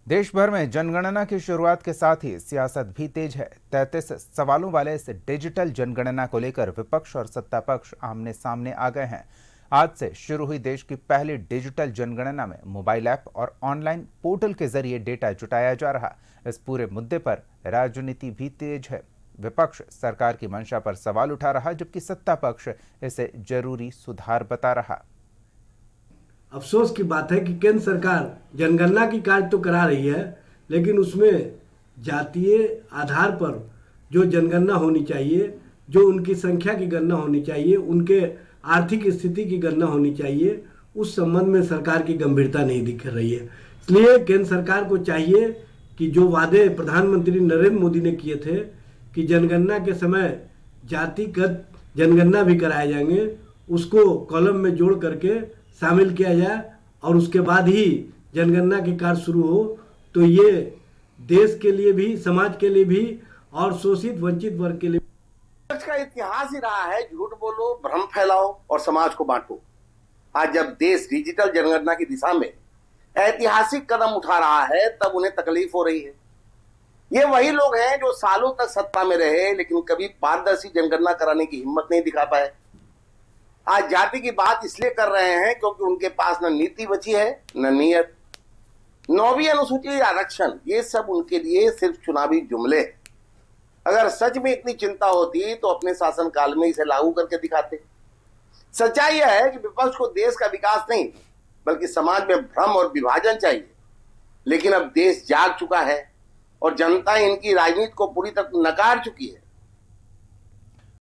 देश भर में जनगणना की शुरुआत के साथ ही सियासत भी तेज है। 33 सवालों वाले इस डिजिटल जनगणना को लेकर विपक्ष और सत्ता पक्ष आमने सामने आ गए हैं। आज से शुरू हुई देश की पहली डिजिटल जनगणना में मोबाइल ऐप और ऑनलाइन पोर्टल के जरिए डेटा जुटाया जा रहा। इस पूरे मुद्दे पर राजनीति भी तेज है। विपक्ष सरकार की मंशा पर सवाल उठा रहा, जबकि सत्ता पक्ष इसे जरूरी सुधार बता रहा। अफसोस की बात है कि केंद्र सरकार जनगणना की कार्य तो करा रही है, लेकिन उसमें जातीय आधार पर जो जनगणना होनी चाहिए, जो उनकी संख्या की गणना होनी चाहिए, उनके आर्थिक स्थिति की गणना होनी चाहिए, उस संबंध में सरकार की गंभीरता नहीं दिख रही है। इसलिए केंद्र सरकार को चाहिए कि जो वादे प्रधानमंत्री नरेंद्र मोदी ने किए थे कि जनगणना के समय जातिगत जनगणना भी कराए जाएंगे, उसको कॉलम में जोड़ करके शामिल किया जाए और उसके बाद ही जनगणना के कार्य शुरू हो, तो ये देश के लिए भी, समाज के लिए भी और शोषित वंचित वर्ग के लिए। विपक्ष का इतिहास ही रहा है झूठ बोलो, भ्रम फैलाओ और समाज को बांटो। आज जब देश डिजिटल जनगणना की दिशा में ऐतिहासिक कदम उठा रहा है, तब उन्हें तकलीफ हो रही है। ये वही लोग हैं जो सालों तक सत्ता में रहे, लेकिन कभी पारदर्शी जनगणना कराने की हिम्मत नहीं दिखा पाए। आज जाति की बात इसलिए कर रहे हैं क्योंकि उनके पास न नीति बची है न नीयत। 9वीं अनुसूची, आरक्षण, ये सब उनके लिए सिर्फ चुनावी जुमले। अगर सच में इतनी चिंता होती तो अपने शासनकाल में इसे लागू करके दिखाते। सच्चाई यह है कि विपक्ष को देश का विकास नहीं, बल्कि समाज में भ्रम और विभाजन चाहिए। लेकिन अब देश जाग चुका है और जनता इनकी राजनीति को पूरी तरह नकार चुकी है।